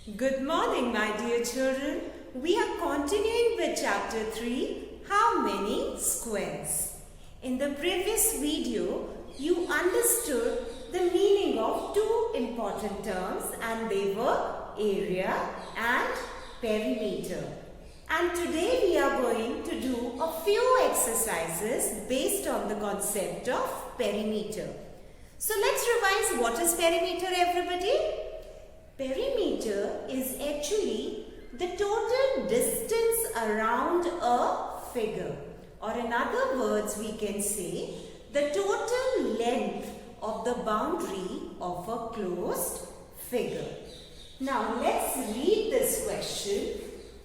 Good morning, my dear children. We are continuing with chapter 3, How Many Squares? In the previous video, you understood the meaning of two important terms, and they were area and perimeter. And today we are going to do a few exercises based on the concept of perimeter. So let's revise what is perimeter, everybody. Perimeter is actually the total distance around a figure, or in other words we can say the total length of the boundary of a closed figure. Now let's read this question.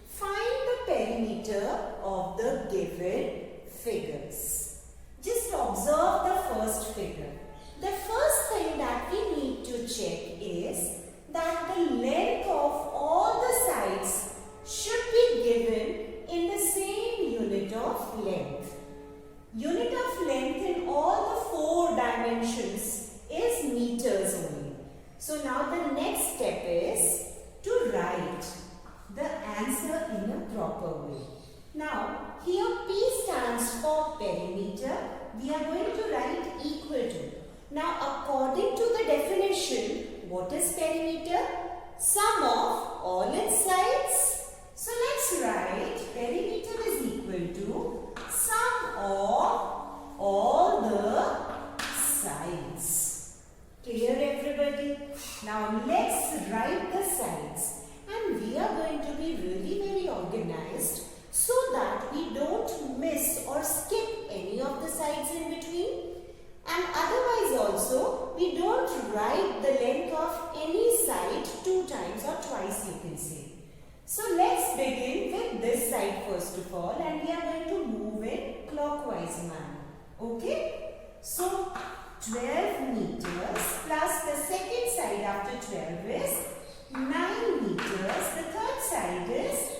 Find the perimeter of the given figures. Just observe the first figure. The first thing that we need to check is that the length of all the sides should be given in the same unit of length. Unit of length in all the four dimensions is meters only. So now the next step is to write the answer in a proper way. Now here P stands for perimeter. We are going to write equal to. Now according to the definition, what is perimeter? Sum of all its sides. So let's write perimeter is equal to sum of all the sides. Clear, everybody? Now let's write the sides. And we are going to be really very organized so that we don't miss or skip any of the sides in between. And otherwise also, we don't write the length of any side two times or twice, you can say. So let's begin with this side first of all, and we are going to move in clockwise manner. Okay? So 12 meters plus the second side after 12 is 9 meters. The third side is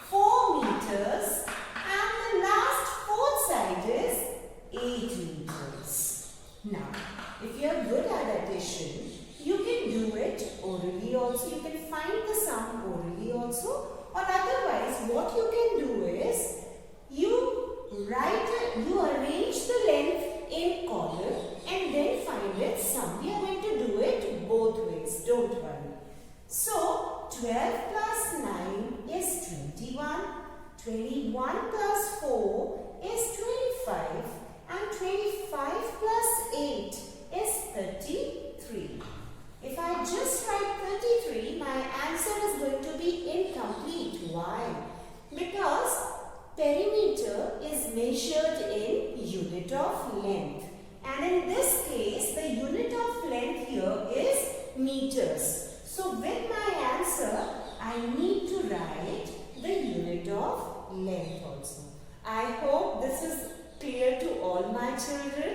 4 meters. And the last fourth side is 8 meters. Now, if you are good at addition, you can do it orally also. You can find the sum orally also. Or otherwise, what you can do is, you arrange the length in column and then find its sum. We are going to do it both ways. Don't worry. So, 12 plus 9 is 21. 21 plus 4 is 25. And 25 plus 8 is 33. If I just write 33, my answer is going to be incomplete. Why? Because perimeter is measured in unit of length. And in this case, the unit of length here is meters. So with my answer, I need to write the unit of length also. I hope this is clear to all my children.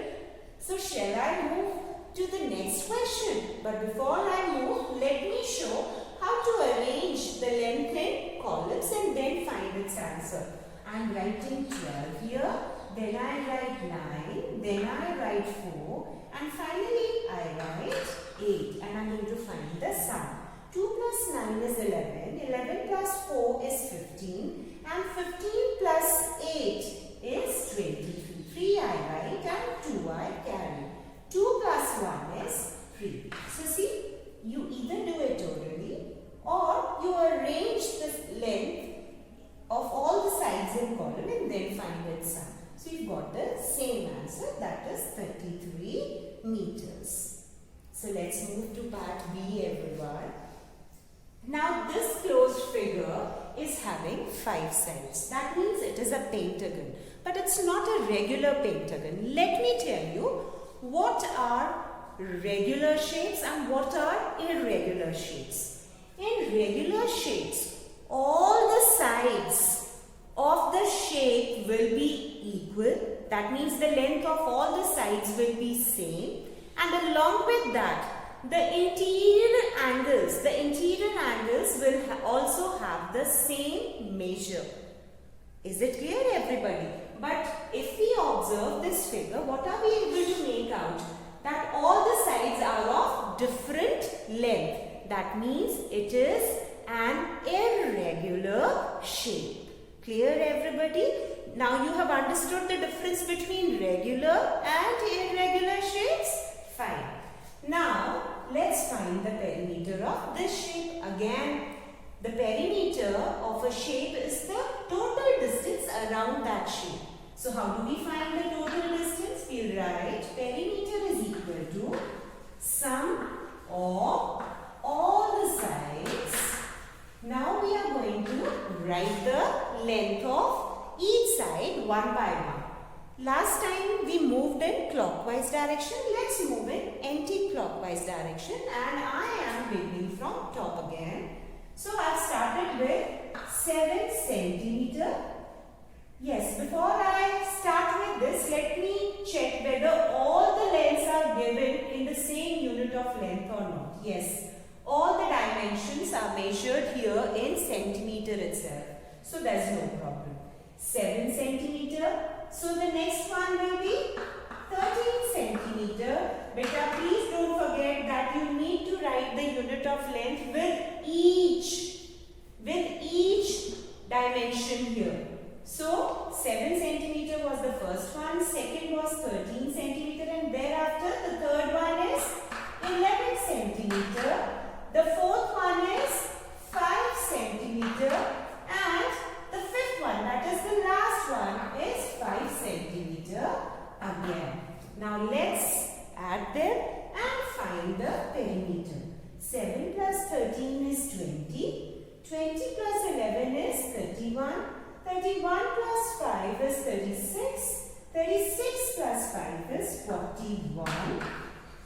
So shall I move to the next question? But before I move, let me show how to arrange the length in columns and then find its answer. I am writing 12 here, then I write 9, then I write 4, and finally I write 8, and I am going to find the sum. 2 plus 9 is 11, 11 plus 4 is 15, and 15 plus 8 is 23. 3 I write and 2 I carry. 2 plus 1 is 3. So see, you either do it orally or you arrange the length of all the sides in column and then find its sum. So you've got the same answer, that is 33 meters. So let's move to part B, everyone. Now this closed figure is having 5 sides. That means it is a pentagon. But it's not a regular pentagon. Let me tell you what are regular shapes and what are irregular shapes. In regular shapes, all the sides of the shape will be equal. That means the length of all the sides will be same. And along with that, the interior angles will also have the same measure. Is it clear, everybody? But if we observe this figure, what are we able to make out? That all the sides are of different length. That means it is an irregular shape. Clear, everybody? Now you have understood the difference between regular and irregular shapes? Fine. Now let's find the perimeter of this shape. Again, the perimeter of a shape is the total distance around that shape. So how do we find the total distance? We'll write perimeter is equal to sum of all the sides. Now we are going to write the length of each side one by one. Last time we moved in clockwise direction. Let's move in anti-clockwise direction, and I am beginning from top again. So I've started with 7 centimeter. Yes, before I start with this, let me check whether all the lengths are given in the same unit of length or not. Yes, all the dimensions are measured here in centimeter itself. So there's no problem. 7 centimeter. So the next one will be 13 centimeter. Beta, please don't forget that you need to write the unit of length with each dimension here. So 7 centimeter was the first one, second was 13 centimeter, and thereafter the third one is 11 centimeter. The fourth one is 5 centimeter, and the fifth one, that is the last one, is 5 centimeter again. Now let's add them and find the perimeter. 7 plus 13 is 20. 20 plus 11 is 31. 31 plus 5 is 36. 36 plus 5 is 41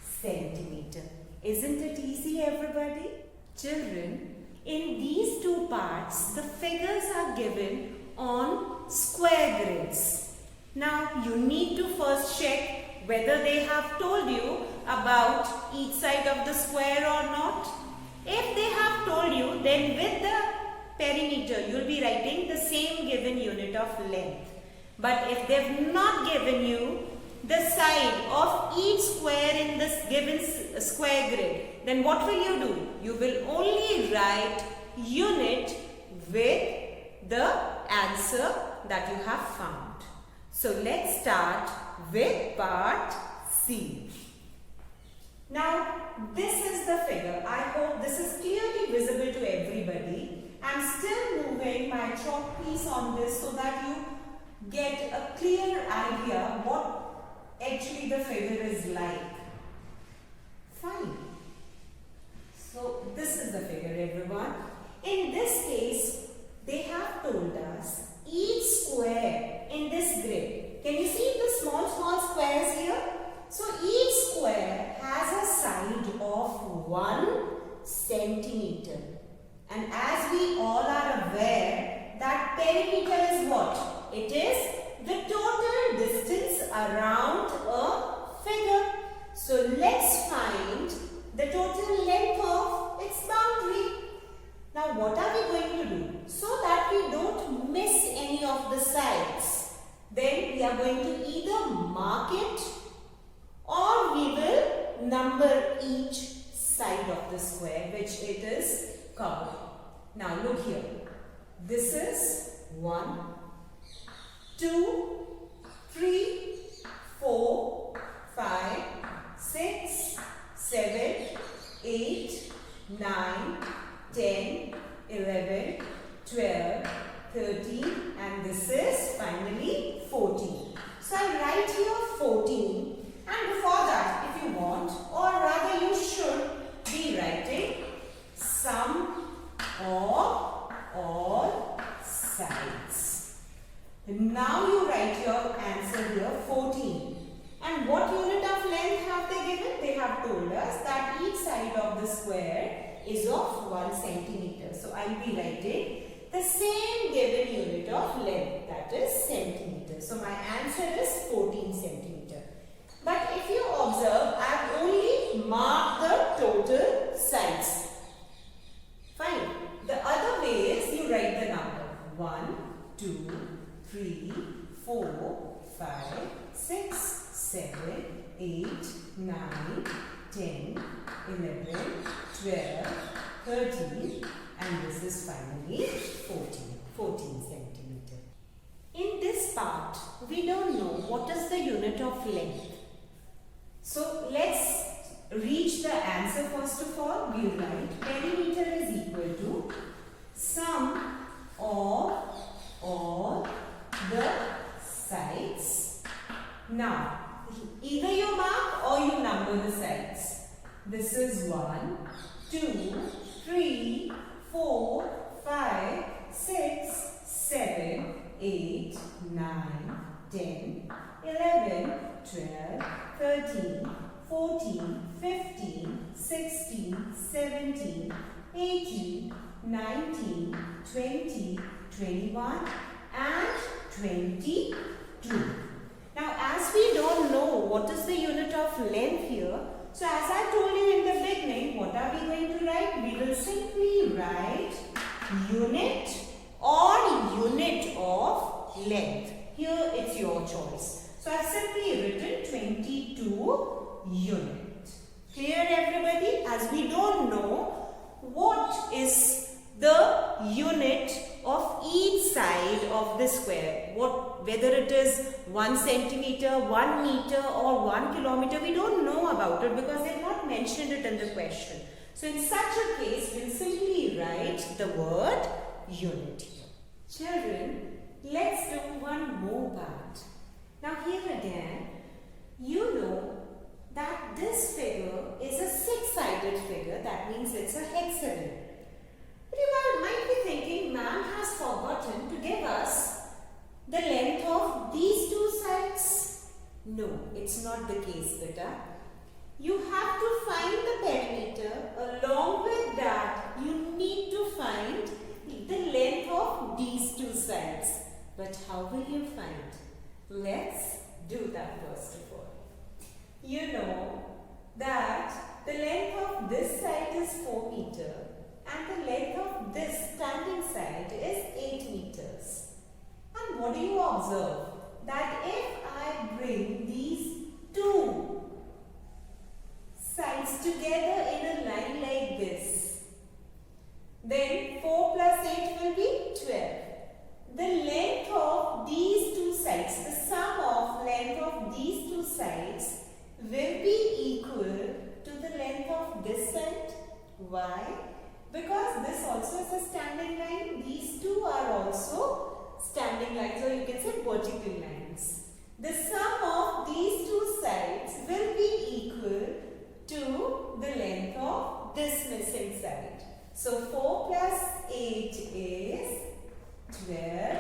centimeter. Isn't it easy, everybody? Children, in these two parts, the figures are given on square grids. Now, you need to first check whether they have told you about each side of the square or not. If they have told you, then with the perimeter, you will be writing the same given unit of length. But if they have not given you the side of each square in this given square grid, then what will you do? You will only write unit with the answer that you have found. So let's start with part C. Now this is the figure. I hope this is clearly visible to everybody. I'm still moving my chalk piece on this so that you get a clear idea what actually the figure is like. Fine. So this is the figure, everyone. In this case, they have told us each square in this grid. Can you see the small squares here? So each square has a side of 1 centimeter. And as we all are aware, that perimeter is what? It is the total distance around a figure. So let's find the total length of its boundary. Now what are we going to do? So that we don't miss any of the sides, then we are going to either mark it or we will number each side of the square which it is covered. Now look here. This is 1, 2, 3, 4, 5, 6, 7, 8, 9, 10, 11, 12, 13, and this is finally 14. So I write here 14, and before that, if you want, or rather you should be writing sum of all sides. Now you write your answer here 14. And what unit of length have they given? They have told us that each side of the square is of 1 centimeter. So I will be writing the same given unit of length, that is centimeter. So my answer is 14 centimeter. But if you observe, I have only marked the total sides. Fine. The other way is you write the number 1, 2, 3, 4, 5, 6, 7, 8, 9, 10, 11, 12, 13 And this is finally 14 centimeter. In this part, we don't know what is the unit of length. So let's reach the answer first of all. We'll write perimeter is equal to sum of all the sides. Now, either you mark or you number the sides. This is 1, 2, 3, 4, 5, 6, 7, 8, 9, 10, 11, 12, 13, 14, 15, 16, 17, 18, 19, 20, 21 and 22. Now as we don't know what is the unit of length here, so as I told you in the beginning, what are we going to write? We will simply write unit or unit of length. Here it's your choice. So I've simply written 22 unit. Clear everybody? As we don't know what is the unit of each side of the square, whether it is 1 centimeter, 1 meter or 1 kilometer, we don't know about it because they have not mentioned it in the question. So in such a case, we'll simply write the word unit here. Children, let's do one more part. Now here again, you know that this figure is a 6-sided figure. That means it's a hexagon. But you might be thinking, ma'am has forgotten to give us the length of these two sides. No, it's not the case, beta. You have to find the perimeter. Along with that, you need to find the length of these two sides. But how will you find? Let's do that first of all. You know that the length of this side is 4 meters and the length of this standing side is 8 meters. And what do you observe? That if I bring these two sides together in a line like this, then 4 plus 8 will be 12. The length of these two sides, the sum of length of these two sides will be equal to the length of this side. Why? Because this also is a standing line. These two are also standing lines, or you can say vertical lines. The sum of these two sides will be equal to the length of this missing side. So 4 plus 8 is 12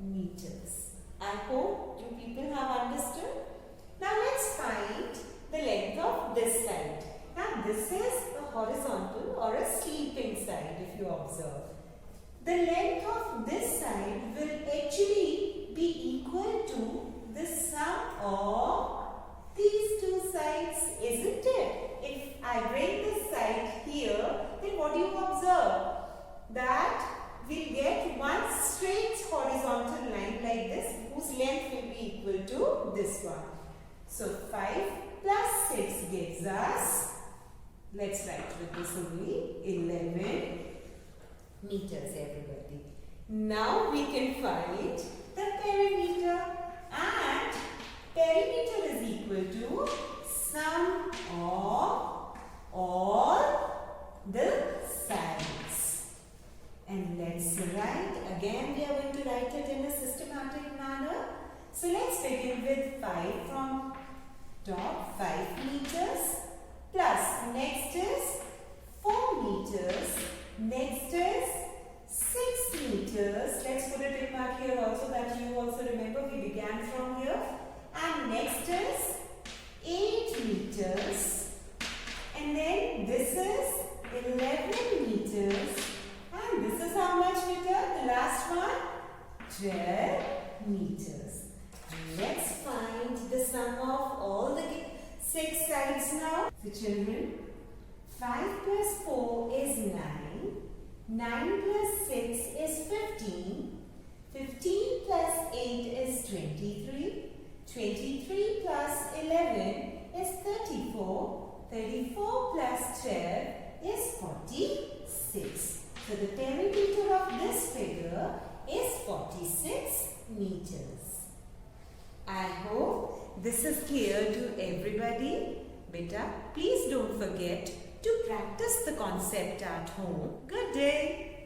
meters. I hope you people have understood. Now let's find the length of this side. Now this is a horizontal or a sleeping side if you observe. The length of this side will actually be equal to the sum of these two sides, isn't it? If I bring this side here, then what do you observe? That we'll get one straight horizontal line like this whose length will be equal to this one. So 5 plus 6 gives us, let's write with this only, 11 meters everybody. Now we can find the perimeter, and perimeter is equal to sum of all the sides. And let's write, again we are going to write it in a systematic manner. So let's begin with 5 from top, 5 meters, plus next is 4 meters, next is 6 meters. Let's put it in mark here also, that you also remember we began from here. And next is 8 meters, and then this is 11 meters, and this is how much meter? The last one, 12 meters. Let's find the sum of all the 6 sides now. So children, 5 plus 4 is 9, 9 plus 6 is 15, 15 plus 8 is 23, 23 plus 11 is 34, 34 plus 12 is 46. So the 46 meters. I hope this is clear to everybody. Beta, please don't forget to practice the concept at home. Good day.